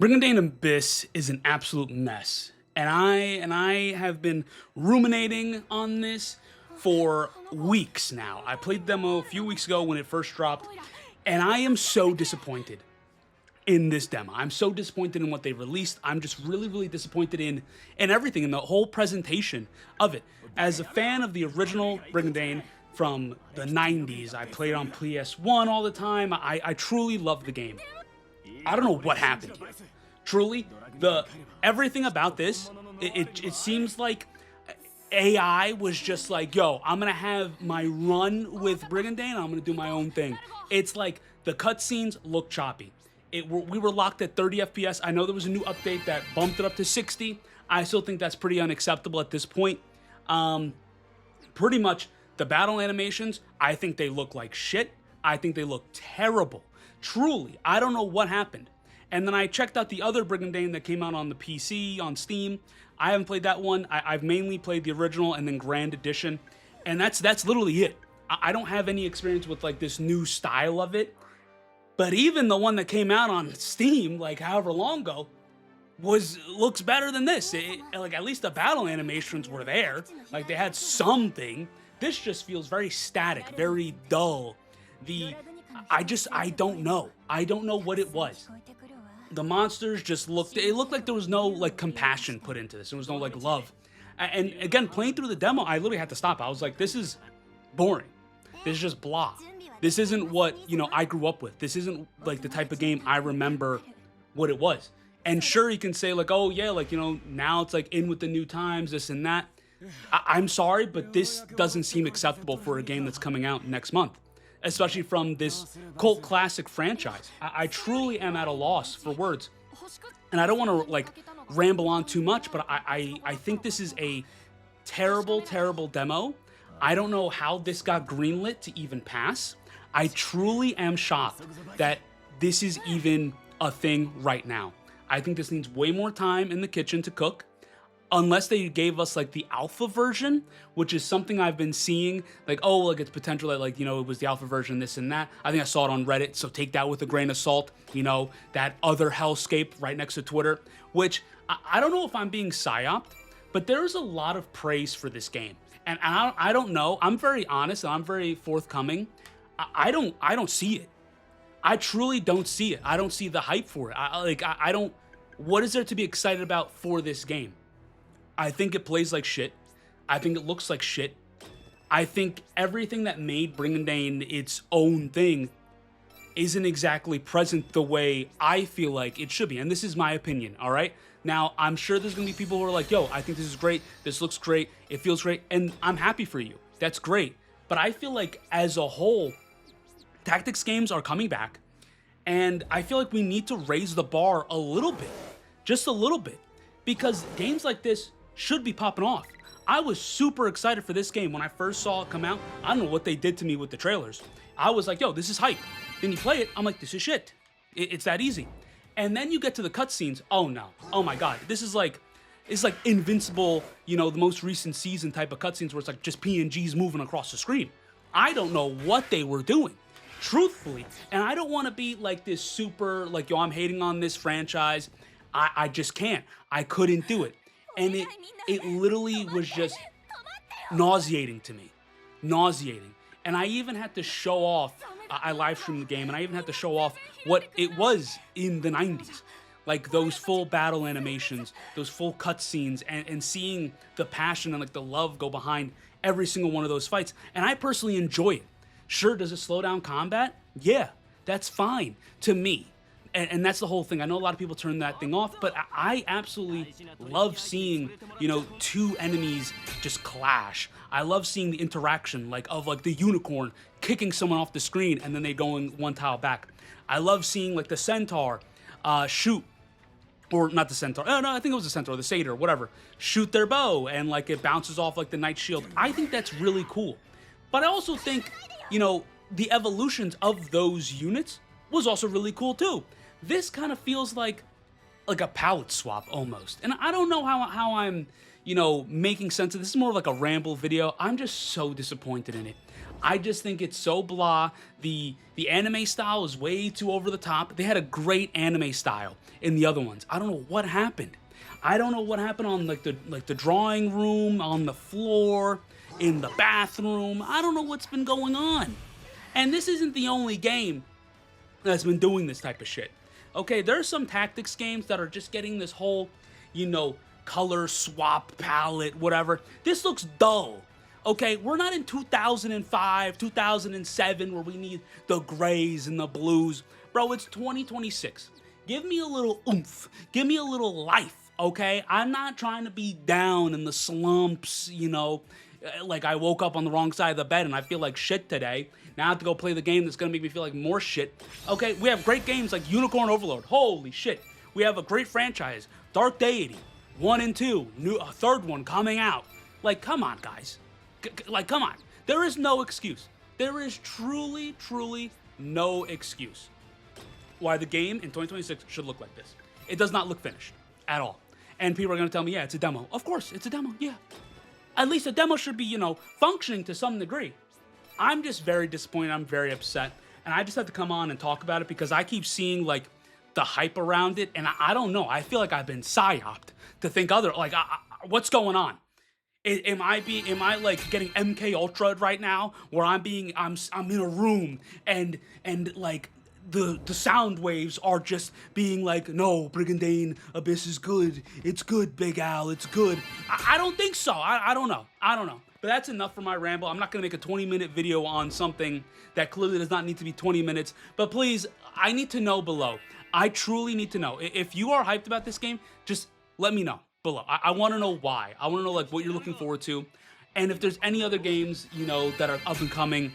Brigandine Abyss is an absolute mess. And I have been ruminating on this for weeks now. I played the demo a few weeks ago when it first dropped, and I am so disappointed in this demo. I'm so disappointed in what they released. I'm just really disappointed in everything, in the whole presentation of it. As a fan of the original Brigandine from the 90s, I played on PS1 all the time. I truly love the game. I don't know what happened here. Truly, everything about this, it seems like AI was just like, yo, I'm gonna have my run with Brigandine, I'm gonna do my own thing. It's like the cutscenes look choppy. We were locked at 30 FPS. I know there was a new update that bumped it up to 60. I still think that's pretty unacceptable at this point. Pretty much the battle animations, I think they look like shit. I think they look terrible. Truly, I don't know what happened. And then I checked out the other Brigandine that came out on the PC, on Steam. I haven't played that one. I've mainly played the original and then Grand Edition. And that's literally it. I don't have any experience with like this new style of it. But even the one that came out on Steam, like however long ago, looks better than this. Like at least the battle animations were there. Like they had something. This just feels very static, very dull. I don't know. I don't know what it was. The monsters just it looked like there was no like compassion put into this. There was no like love. And again, playing through the demo, I literally had to stop. I was like, this is boring. This is just blah. This isn't what, I grew up with. This isn't like the type of game I remember what it was. And sure, you can say like, oh yeah, like, now it's like in with the new times, this and that. I'm sorry, but this doesn't seem acceptable for a game that's coming out next month, especially from this cult classic franchise. I truly am at a loss for words. And I don't want to like ramble on too much, but I think this is a terrible demo. I don't know how this got greenlit to even pass. I truly am shocked that this is even a thing right now. I think this needs way more time in the kitchen to cook. Unless they gave us like the alpha version, which is something I've been seeing, like, oh, like it's potential that like, it was the alpha version, this and that. I think I saw it on Reddit, so take that with a grain of salt, that other hellscape right next to Twitter, which I don't know if I'm being psyoped, but there's a lot of praise for this game. And I don't know, I'm very honest and I'm very forthcoming. I don't see it. I truly don't see it. I don't see the hype for it. I don't, what is there to be excited about for this game? I think it plays like shit. I think it looks like shit. I think everything that made Brigandine its own thing isn't exactly present the way I feel like it should be. And this is my opinion, all right? Now, I'm sure there's going to be people who are like, yo, I think this is great. This looks great. It feels great. And I'm happy for you. That's great. But I feel like as a whole, tactics games are coming back. And I feel like we need to raise the bar a little bit. Just a little bit. Because games like this should be popping off. I was super excited for this game when I first saw it come out. I don't know what they did to me with the trailers. I was like, yo, this is hype. Then you play it, I'm like, this is shit. It's that easy. And then you get to the cutscenes. Oh no. Oh my god. This is like, it's like Invincible, the most recent season type of cutscenes where it's like just PNGs moving across the screen. I don't know what they were doing, truthfully. And I don't want to be like this super, like, yo, I'm hating on this franchise. I just can't. I couldn't do it. And it literally was just nauseating to me. Nauseating. And I even had to show off, I live streamed the game, and I even had to show off what it was in the 90s. Like those full battle animations, those full cutscenes, and seeing the passion and like the love go behind every single one of those fights. And I personally enjoy it. Sure, does it slow down combat? Yeah, that's fine to me. And that's the whole thing. I know a lot of people turn that thing off, but I absolutely love seeing, two enemies just clash. I love seeing the interaction, of the unicorn kicking someone off the screen and then they going one tile back. I love seeing like the centaur shoot, or not the centaur. Oh no, I think it was the centaur, the satyr, whatever. Shoot their bow and like it bounces off like the knight's shield. I think that's really cool. But I also think, the evolutions of those units was also really cool too. This kind of feels like a palette swap almost. And I don't know how I'm, making sense of this. Is more of like a ramble video. I'm just so disappointed in it. I just think it's so blah. The anime style is way too over the top. They had a great anime style in the other ones. I don't know what happened. I don't know what happened on like the drawing room, on the floor, in the bathroom. I don't know what's been going on. And this isn't the only game that's been doing this type of shit. Okay, there's some tactics games that are just getting this whole, color swap palette, whatever. This looks dull. Okay, we're not in 2005, 2007 where we need the grays and the blues. Bro, it's 2026. Give me a little oomph. Give me a little life, okay? I'm not trying to be down in the slumps, like I woke up on the wrong side of the bed and I feel like shit today. Now I have to go play the game that's gonna make me feel like more shit. Okay, we have great games like Unicorn Overload. Holy shit. We have a great franchise, Dark Deity, 1 and 2, a third one coming out. Like, come on, guys. Come on. There is no excuse. There is truly, truly no excuse why the game in 2026 should look like this. It does not look finished at all. And people are going to tell me, yeah, it's a demo. Of course, it's a demo, yeah. At least a demo should be, functioning to some degree. I'm just very disappointed. I'm very upset. And I just have to come on and talk about it because I keep seeing, like, the hype around it. And I don't know. I feel like I've been psyoped to think what's going on? Am I like getting MK Ultra'd right now, where I'm in a room and like the sound waves are just being like, no, Brigandine Abyss is good. It's good, Big Al. It's good. I don't think so. I don't know. But that's enough for my ramble. I'm not gonna make a 20-minute video on something that clearly does not need to be 20 minutes. But please, I need to know below. I truly need to know. If you are hyped about this game, just let me know below. I want to know why. I want to know like what you're looking forward to, and if there's any other games that are up and coming,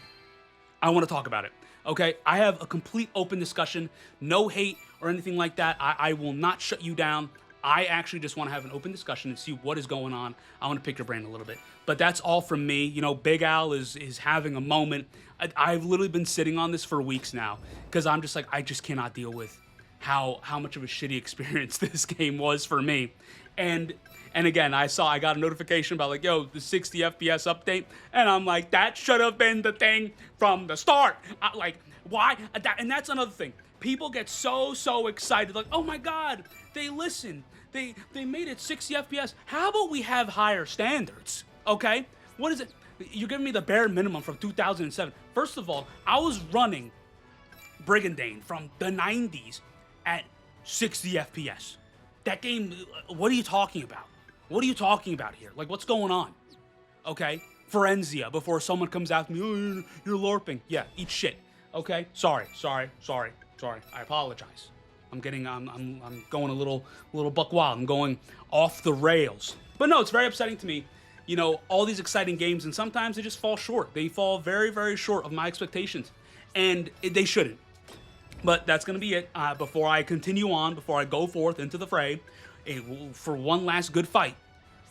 I want to talk about it. Okay, I have a complete open discussion, no hate or anything like that. I will not shut you down. I actually just want to have an open discussion and see what is going on. I want to pick your brain a little bit, but that's all from me. Big Al is having a moment. I've literally been sitting on this for weeks now because I'm just like, I just cannot deal with how much of a shitty experience this game was for me. And again, I got a notification about like, yo, the 60 FPS update, and I'm like, that should have been the thing from the start. Like, why? And that's another thing. People get so excited, like, oh my god, they listened. They made it 60 FPS. How about we have higher standards? Okay? What is it? You're giving me the bare minimum from 2007. First of all, I was running Brigandine from the 90s at 60 FPS. That game, what are you talking about? What are you talking about here? Like, what's going on? Okay? Forenzia, before someone comes after me, oh, you're LARPing. Yeah, eat shit. Okay? Sorry. I apologize. I'm going a little buck wild. I'm going off the rails. But no, it's very upsetting to me. All these exciting games, and sometimes they just fall short. They fall very, very short of my expectations. And they shouldn't. But that's going to be it. Before I continue on, before I go forth into the fray, for one last good fight.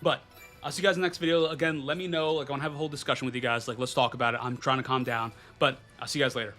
But I'll see you guys in the next video. Again, let me know. Like, I want to have a whole discussion with you guys. Like, let's talk about it. I'm trying to calm down. But I'll see you guys later.